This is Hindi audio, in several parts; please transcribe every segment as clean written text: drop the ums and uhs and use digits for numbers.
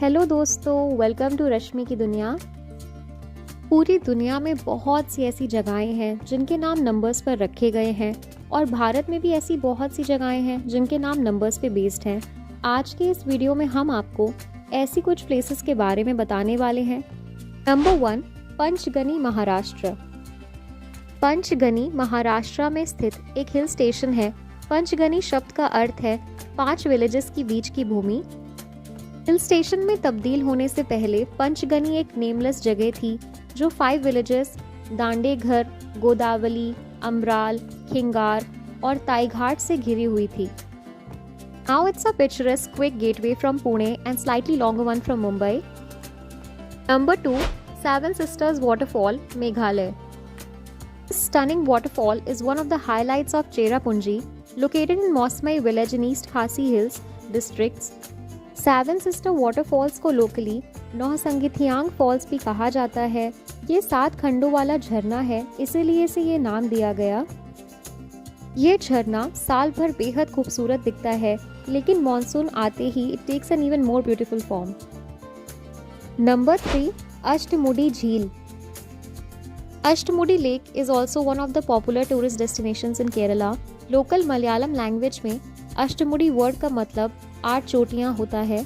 हेलो दोस्तों, वेलकम टू रश्मि की दुनिया। पूरी दुनिया में बहुत सी ऐसी जगहें हैं जिनके नाम नंबर्स पर रखे गए हैं और भारत में भी ऐसी बहुत सी जगहें हैं जिनके नाम नंबर्स पे बेस्ड हैं। आज के इस वीडियो में हम आपको ऐसी कुछ प्लेसेस के बारे में बताने वाले हैं। नंबर 1, पंचगनी, महाराष्ट्र। पंचगनी महाराष्ट्र में स्थित एक हिल स्टेशन है। पंचगनी शब्द का अर्थ है 5 विलेजेस की बीच की भूमि। हिल स्टेशन में तब्दील होने से पहले पंचगनी एक नेमलेस जगह थी जो 5 विलेजेस दांडेघर, गोदावली, अमराल, खिंगार और ताईघाट से घिरी हुई थी। Now it's a picturesque quick gateway from Pune and slightly longer one from Mumbai. Number 2, Seven Sisters Waterfall, Meghalaya. This stunning waterfall is one of the highlights of Cherrapunji, located in Mosmai village in East Khasi Hills districts. Seven sister waterfalls को लोकली नौसंगिथियांग फॉल्स भी कहा जाता है। ये 7 खंडों वाला झरना है, इसीलिए इसे ये नाम दिया गया। ये झरना साल भर बेहद खूबसूरत दिखता है, लेकिन मॉनसून आते ही it takes an even more beautiful form. Number 3, Ashtamudi झील। Ashtamudi lake is also one of the popular tourist destinations in Kerala. Local Malayalam language में अष्टमुडी वर्ड का मतलब 8 चोटियां होता है।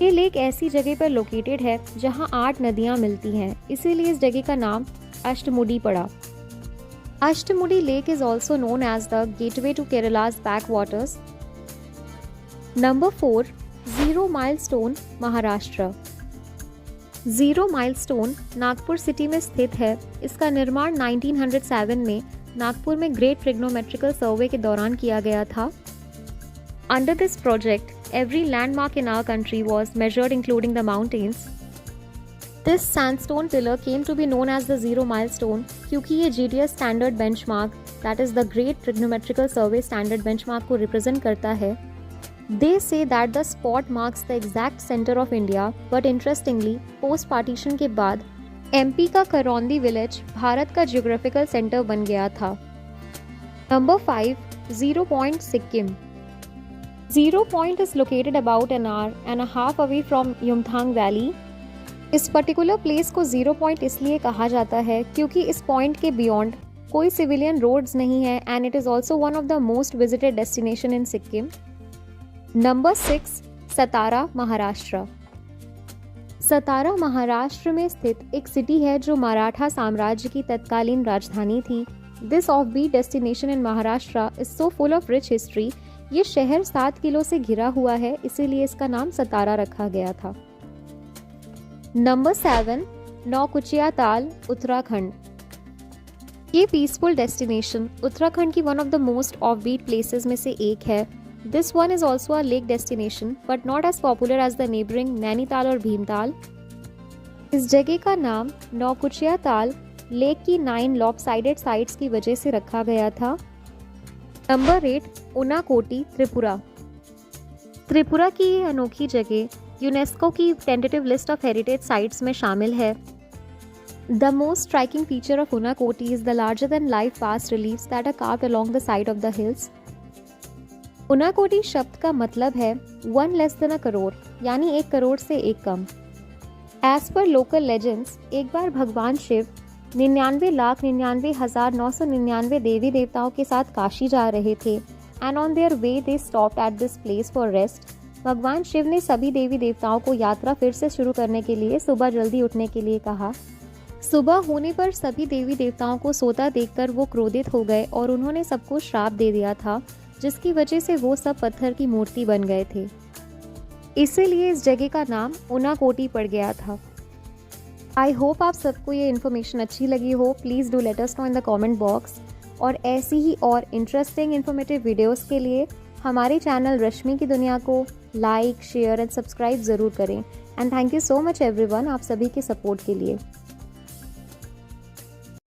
ये लेक ऐसी जगह पर लोकेटेड है जहां 8 नदियां मिलती हैं, इसीलिए इस जगह का नाम अष्टमुडी पड़ा। Ashtamudi lake is also known as the gateway to Kerala's backwaters. Number 4, zero milestone, Maharashtra. Zero milestone Nagpur city में स्थित है। इसका निर्माण 1907 में नागपुर में ग्रेट ट्रिग्नोमेट्रिकल सर्वे के दौरान किया गया था। Under this project, every landmark in our country was measured, including the mountains. This sandstone pillar came to be known as the Zero Milestone क्योंकि ये GTS standard benchmark, that is the Great Trigonometrical Survey Standard benchmark को represent करता है। They say that the spot marks the exact center of India, but interestingly, post partition के बाद MP का करौंदी विलेज भारत का जियोग्राफिकल सेंटर बन गया था। Number 5, zero point, Sikkim. Zero Point is located about an hour and a half away from Yumthang Valley. इस पर्टिकुलर प्लेस को जीरो पॉइंट इसलिए कहा जाता है क्योंकि इस पॉइंट के बियॉन्ड कोई सिविलियन रोड्स नहीं है and it is also one of the most visited destination in Sikkim. Number 6, सतारा, महाराष्ट्र। सतारा महाराष्ट्र में स्थित एक सिटी है जो मराठा साम्राज्य की तत्कालीन राजधानी थी। This off beat destination in Maharashtra is so full of rich history. ये शहर 7 किलो से घिरा हुआ है, इसीलिए इसका नाम सतारा रखा गया था। नंबर 7, नौकुचिया ताल, उत्तराखंड। ये पीसफुल डेस्टिनेशन उत्तराखंड की one of the most off beat places में से एक है। This one is also a lake destination but not as popular as the neighbouring Nainital और भीमताल। इस जगह का नाम नौकुचिया ताल लेक की 9 लॉपसाइडेड साइड्स की वजह से रखा गया था। नंबर 8, उनाकोटी, त्रिपुरा। त्रिपुरा की ये अनोखी जगह यूनेस्को की tentative list of heritage sites में शामिल है। The most striking feature of Unakoti is the larger than life bas reliefs that are carved along the side of the hills. Unakoti शब्द का मतलब है 1 लेस देन अ करोड़, यानी 1 करोड़ से 1 कम। एज पर लोकल लेजेंड्स, एक बार भगवान शिव 99,99,999 देवी देवताओं के साथ काशी जा रहे थे and on their way they stopped at this place for rest. भगवान शिव ने सभी देवी देवताओं को यात्रा फिर से शुरू करने के लिए सुबह जल्दी उठने के लिए कहा। सुबह होने पर सभी देवी देवताओं को सोता देखकर वो क्रोधित हो गए और उन्होंने सबको श्राप दे दिया था, जिसकी वजह से वो सब पत्थर की मूर्ति बन गए थे। इसीलिए इस जगह का नाम उनाकोटी पड़ गया था। आई होप आप सबको ये इन्फॉर्मेशन अच्छी लगी हो। Please do let us know in the comment box. और ऐसी ही और इंटरेस्टिंग इन्फॉर्मेटिव वीडियोस के लिए हमारे चैनल रश्मि की दुनिया को लाइक, शेयर एंड सब्सक्राइब ज़रूर करें। And thank you so much everyone, आप सभी के सपोर्ट के लिए।